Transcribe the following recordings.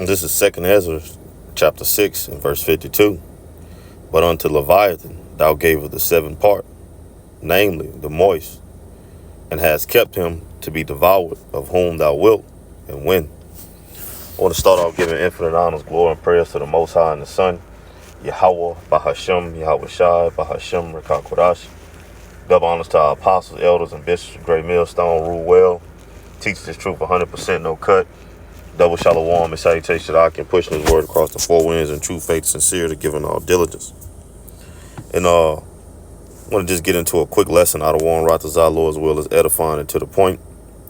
This is 2nd Ezra, chapter 6, and verse 52. But unto Leviathan thou gavest the seventh part, namely the moist, and hast kept him to be devoured, of whom thou wilt and when. I want to start off giving infinite honors, glory, and prayers to the Most High and the Son, Yahweh, Bahashem, Yahweh Shai, Bahashem, Rekakwadash. Double honors to our apostles, elders, and bishops, great millstone, rule well, teach this truth 100%, no cut. Double shalom and salutation that I can push his word across the four winds in true faith, sincere to giving all diligence. And I want to just get into a quick lesson out of Warren Ratazar, Lord's will is edifying and to the point.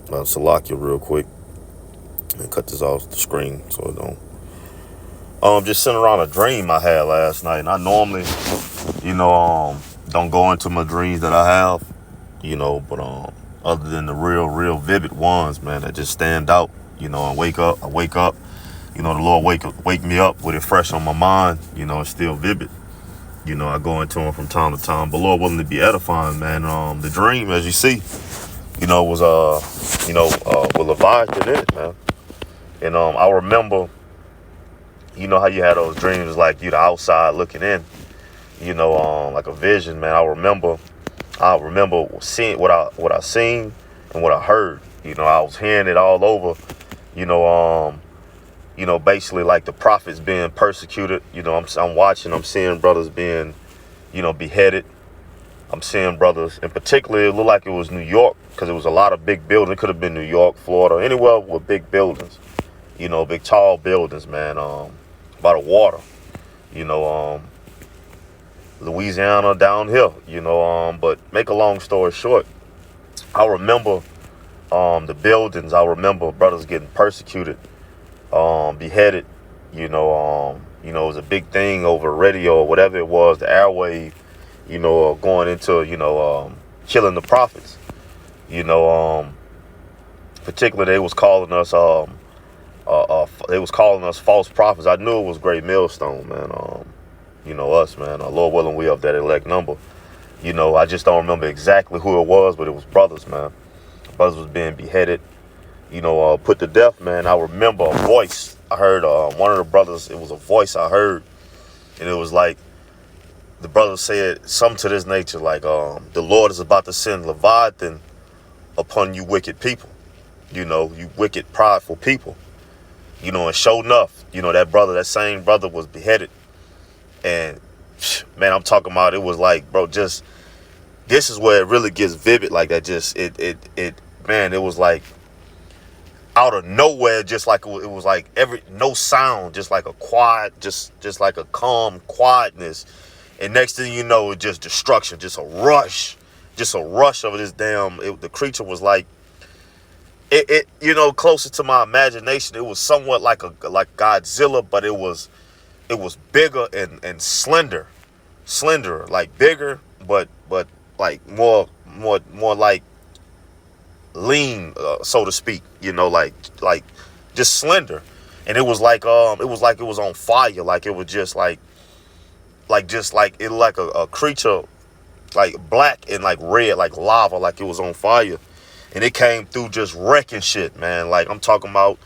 Salakia real quick and cut this off the screen so it don't. Just sitting around a dream I had last night, and I normally, don't go into my dreams that I have, but other than the real vivid ones, man, that just stand out. I wake up, the Lord wake me up with it fresh on my mind, it's still vivid. I go into them from time to time, but Lord willing to be edifying, man. The dream, as you see, was, with Leviathan in it, man. And I remember, how you had those dreams, like you the outside looking in, like a vision, man. I remember seeing what I seen and what I heard. I was hearing it all over. Basically like the prophets being persecuted. I'm watching, I'm seeing brothers being, beheaded. I'm seeing brothers, in particular, it looked like it was New York, because it was a lot of big buildings. It could have been New York, Florida, anywhere with big buildings, big tall buildings, man, by the water, Louisiana down here, but make a long story short, I remember the buildings. I remember brothers getting persecuted, beheaded. It was a big thing over radio or whatever it was, the airwave. Going into killing the prophets. Particularly they was calling us false prophets. I knew it was Great Millstone, man. Us, man. Lord willing, we of that elect number. I just don't remember exactly who it was, but it was brothers, man. Brothers was being beheaded, put to death, man. I remember a voice. I heard one of the brothers, it was a voice I heard, and it was like, the brother said something to this nature, like, the Lord is about to send Leviathan upon you wicked people, you wicked, prideful people, and sure enough, that same brother was beheaded. And man, I'm talking about, it was like, bro, just, this is where it really gets vivid. Like that, just, man, it was like out of nowhere, just like, it was like no sound, just like a quiet, just like a calm quietness. And next thing you know, it just destruction, just a rush of this damn, the creature was like, closer to my imagination, it was somewhat like Godzilla, but it was bigger and slender, like bigger, but like more like lean, so to speak, like just slender. And it was like it was on fire, like it was just like it like a creature, like black and like red, like lava, like it was on fire. And it came through just wrecking shit, man. Like I'm talking about,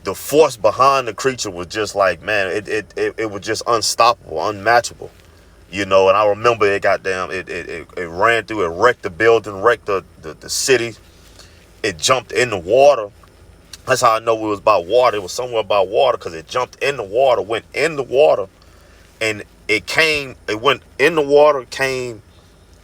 the force behind the creature was just like, man, it was just unstoppable, unmatchable, And I remember it ran through, it wrecked the building, wrecked the city. It jumped in the water. That's how I know it was about water. It was somewhere about water, because it jumped in the water, went in the water, and it went in the water, came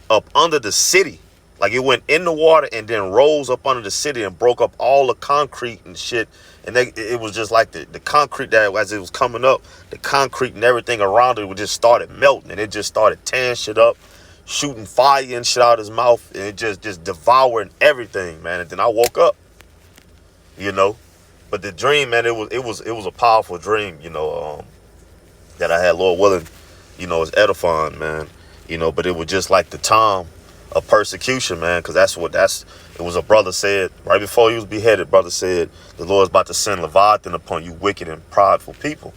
up under the city. Like it went in the water and then rose up under the city and broke up all the concrete and shit. And it was just like the concrete, that as it was coming up, the concrete and everything around it would just started melting, and it just started tearing shit up, shooting fire and shit out of his mouth, and it just devouring everything, man. And then I woke up, But the dream, man, it was a powerful dream, that I had, Lord willing, is edifying, man. But it was just like the time of persecution, man, because it was a brother said, right before he was beheaded, brother said, the Lord's about to send Leviathan upon you wicked and prideful people,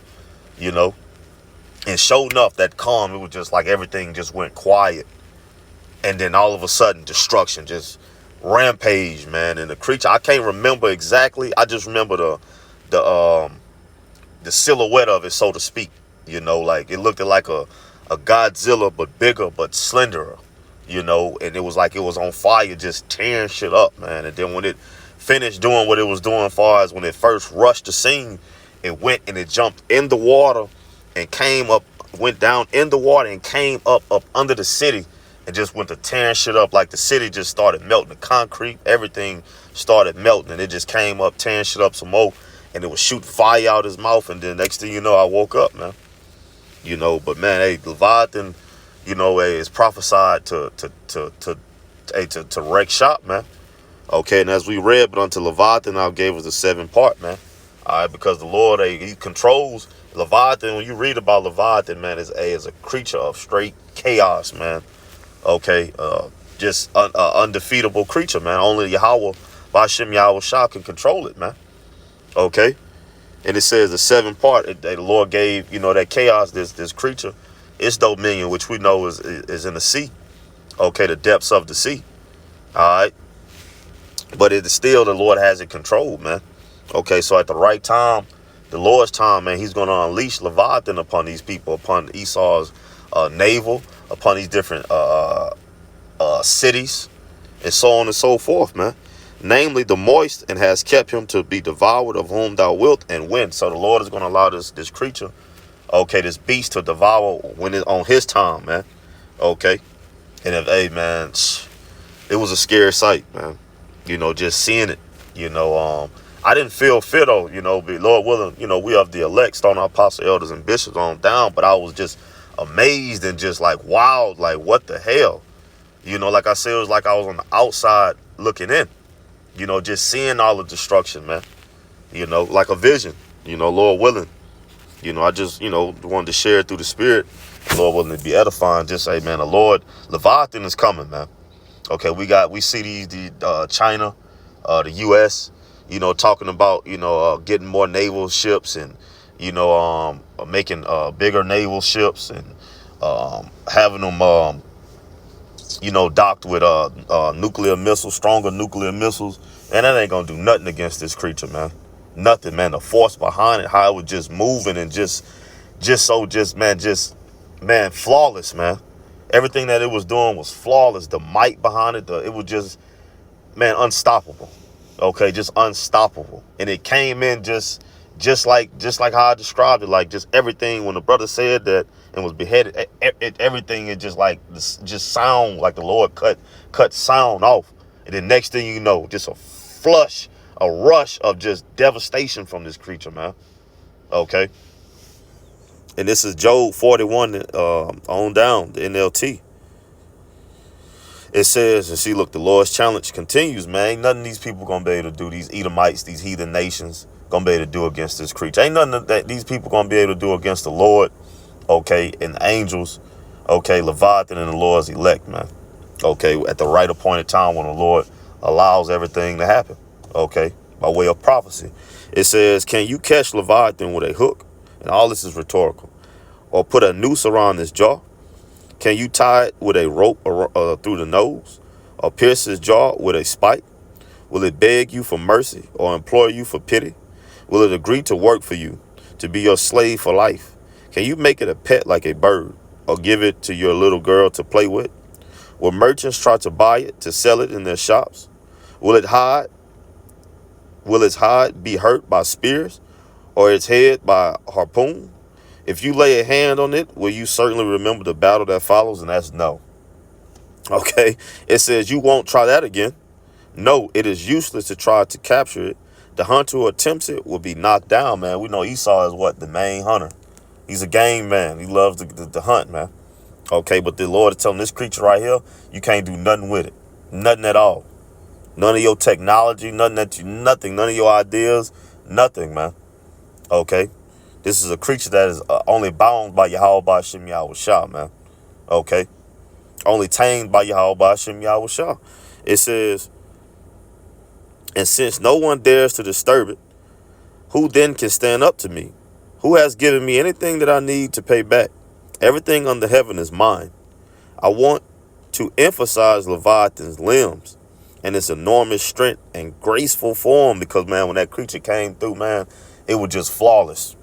And sure enough, that calm, it was just like everything just went quiet. And then all of a sudden, destruction, just rampage, man. And the creature, I can't remember exactly. I just remember the the silhouette of it, so to speak. Like it looked like a Godzilla, but bigger, but slenderer. And it was like it was on fire, just tearing shit up, man. And then when it finished doing what it was doing, far as when it first rushed the scene, it went and it jumped in the water and came up, went down in the water and came up under the city and just went to tearing shit up. Like the city just started melting, the concrete, everything started melting, and it just came up, tearing shit up some more, and it was shooting fire out his mouth. And then next thing you know, I woke up, man. But man, hey, Leviathan, hey, is prophesied to wreck shop, man. Okay, and as we read, but unto Leviathan now gave us the 7th part, man. All right, because the Lord, he controls Leviathan. When you read about Leviathan, man, is a creature of straight chaos, man. Okay, just undefeatable creature, man. Only Yahweh, Bashem Yahweh Shah, can control it, man. Okay, and it says the 7th part, the Lord gave, that chaos, this creature, its dominion, which we know is in the sea. Okay, the depths of the sea. All right, but it is still, the Lord has it controlled, man. Okay, so at the right time, the Lord's time, man, he's going to unleash Leviathan upon these people, upon Esau's navel, upon these different cities, and so on and so forth, man. Namely the moist, and has kept him to be devoured, of whom thou wilt and win. So the Lord is going to allow this creature, okay, this beast, to devour when it's on his time, man. Okay, and if, hey, man, it was a scary sight, man. Just seeing it. I didn't feel fear though. But Lord willing, we of the elect, starting our apostle, elders, and bishops on down. But I was just amazed and just like, wow, like what the hell? Like I said, it was like I was on the outside looking in. Just seeing all the destruction, man. Like a vision. Lord willing. I just, wanted to share it through the Spirit. Lord willing, to be edifying. Just say, man, the Lord, Leviathan is coming, man. Okay, we see the China, the U.S., talking about, getting more naval ships and, making bigger naval ships and having them, docked with nuclear missiles, stronger nuclear missiles. And that ain't going to do nothing against this creature, man. Nothing, man. The force behind it, how it was just moving and man, flawless, man. Everything that it was doing was flawless. The might behind it, it was just, man, unstoppable. Okay, just unstoppable. And it came in just like how I described it, like just everything. When the brother said that and was beheaded, everything is just sound like the Lord cut sound off. And then next thing you know, just a rush of just devastation from this creature, man. Okay. And this is Job 41 on down, the NLT. It says, and see, look, the Lord's challenge continues, man. Ain't nothing these people going to be able to do, these Edomites, these heathen nations, going to be able to do against this creature. Ain't nothing that these people going to be able to do against the Lord, okay, and the angels, okay, Leviathan and the Lord's elect, man. Okay, at the right appointed time when the Lord allows everything to happen, okay, by way of prophecy. It says, can you catch Leviathan with a hook? And all this is rhetorical. Or put a noose around his jaw? Can you tie it with a rope through the nose? Or pierce his jaw with a spike? Will it beg you for mercy or implore you for pity? Will it agree to work for you, to be your slave for life? Can you make it a pet like a bird, or give it to your little girl to play with? Will merchants try to buy it, to sell it in their shops? Will its hide be hurt by spears, or its head by harpoon? If you lay a hand on it, will you certainly remember the battle that follows? And that's no. Okay. It says you won't try that again. No, it is useless to try to capture it. The hunter who attempts it will be knocked down, man. We know Esau is what? The main hunter. He's a game man. He loves the hunt, man. Okay, but the Lord is telling this creature right here, you can't do nothing with it. Nothing at all. None of your technology, none of your ideas, nothing, man. Okay. This is a creature that is only bound by Yahweh Bashem Yahweh Shah, man. Okay. Only tamed by Yahweh Bashem Yahweh Shah. It says, and since no one dares to disturb it, who then can stand up to me? Who has given me anything that I need to pay back? Everything under heaven is mine. I want to emphasize Leviathan's limbs and its enormous strength and graceful form, because, man, when that creature came through, man, it was just flawless.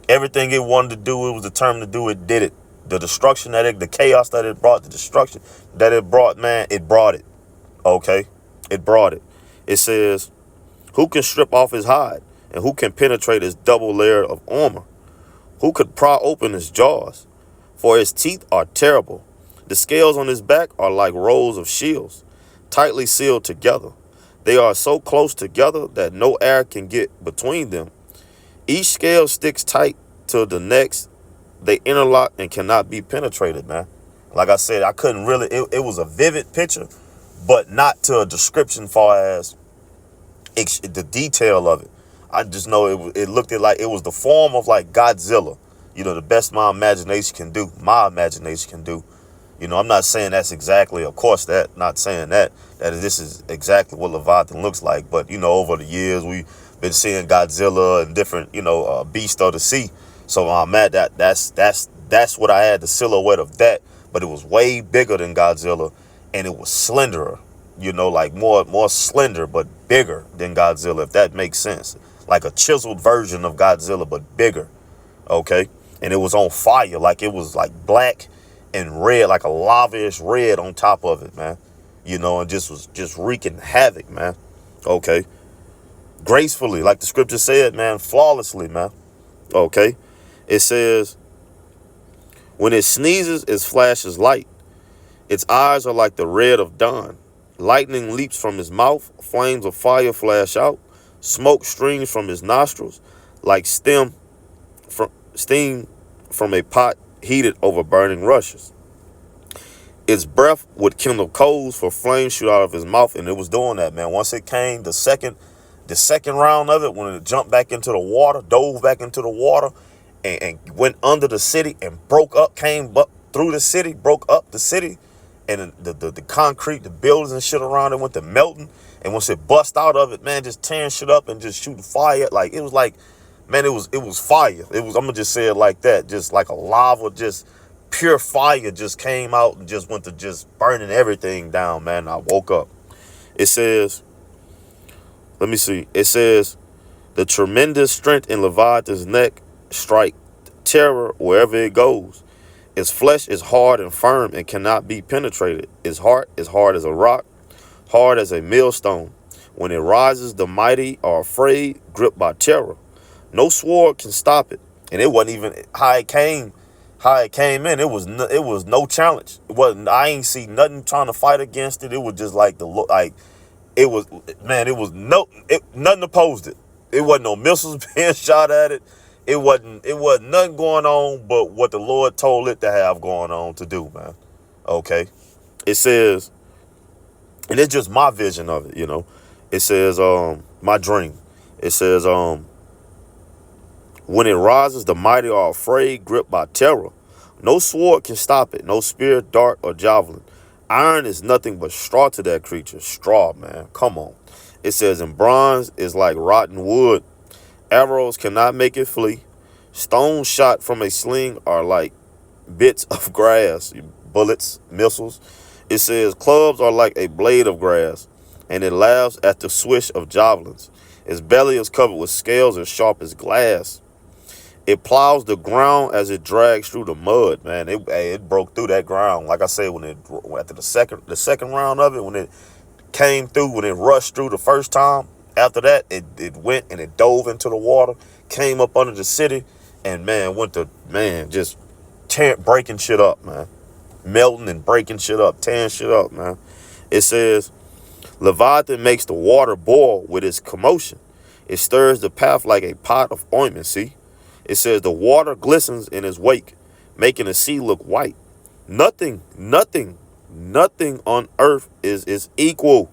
Everything it wanted to do, it was determined to do, it did it. The destruction the chaos that it brought, the destruction that it brought, man, it brought it. Okay? It brought it. It says, who can strip off his hide? And who can penetrate his double layer of armor? Who could pry open his jaws? For his teeth are terrible. The scales on his back are like rows of shields, tightly sealed together. They are so close together that no air can get between them. Each scale sticks tight to the next. They interlock and cannot be penetrated, man. Like I said, I couldn't really, it was a vivid picture, but not to a description far as the detail of it. I just know it looked like it was the form of like Godzilla. You know, the best my imagination can do. My imagination can do. You know, I'm not saying that's exactly, of course, not saying that this is exactly what Leviathan looks like. But, you know, over the years, we've been seeing Godzilla and different, beasts of the sea. So I'm mad that's what I had, the silhouette of that. But it was way bigger than Godzilla, and it was slenderer. You know, like more slender, but bigger than Godzilla, if that makes sense. Like a chiseled version of Godzilla, but bigger. Okay. And it was on fire. Like it was like black and red, like a lava-ish red on top of it, man. You know, and was wreaking havoc, man. Okay. Gracefully, like the scripture said, man, flawlessly, man. Okay. It says, when it sneezes, it flashes light. Its eyes are like the red of dawn. Lightning leaps from his mouth. Flames of fire flash out. Smoke streams from his nostrils like steam from a pot heated over burning rushes. Its breath would kindle coals, for flames shoot out of his mouth, and it was doing that, man. Once it came, the second round of it, when it jumped back into the water, dove back into the water, and went under the city and broke up, came up through the city, broke up the city, and the concrete, the buildings and shit around it went to melting. And once it bust out of it, man, just tearing shit up and just shooting fire. Like, it was like, man, it was fire. I'm going to just say it like that. Just like a lava, just pure fire just came out and just went to just burning everything down, man. I woke up. It says, let me see. It says, the tremendous strength in Leviathan's neck strike terror wherever it goes. Its flesh is hard and firm and cannot be penetrated. Its heart is hard as a rock, hard as a millstone. When it rises, the mighty are afraid, gripped by terror. No sword can stop it. And it wasn't even how it came in. It was no challenge. It wasn't. I ain't see nothing trying to fight against it. It was just like it was, man. It was nothing opposed it. It wasn't no missiles being shot at it. It wasn't nothing going on but what the Lord told it to have going on to do, man. Okay. It says, and it's just my vision of it, you know. It says, my dream. It says, when it rises, the mighty are afraid, gripped by terror. No sword can stop it, no spear, dart, or javelin. Iron is nothing but straw to that creature. Straw, man. Come on. It says, and bronze is like rotten wood. Arrows cannot make it flee. Stones shot from a sling are like bits of grass, bullets, missiles. It says, clubs are like a blade of grass, and it laughs at the swish of javelins. Its belly is covered with scales as sharp as glass. It plows the ground as it drags through the mud, man. It broke through that ground. Like I said, after the second round of it, when it came through, when it rushed through the first time, after that, it went and it dove into the water, came up under the city, and just breaking shit up, man. Melting and breaking shit up, tearing shit up, man. It says, Leviathan makes the water boil with its commotion. It stirs the path like a pot of ointment, see? It says the water glistens in its wake, making the sea look white. Nothing on earth is equal.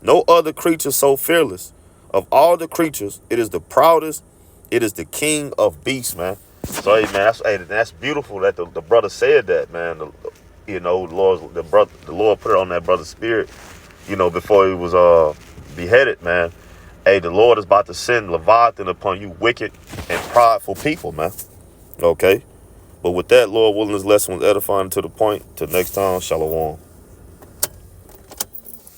No other creature so fearless. Of all the creatures, it is the proudest. It is the king of beasts, man. So, hey, man, that's beautiful that the brother said that, man. The Lord put it on that brother's spirit, before he was beheaded, man. Hey, the Lord is about to send Leviathan upon you wicked and prideful people, man. Okay? But with that, Lord willing, this lesson was edifying to the point. Till next time, shalom.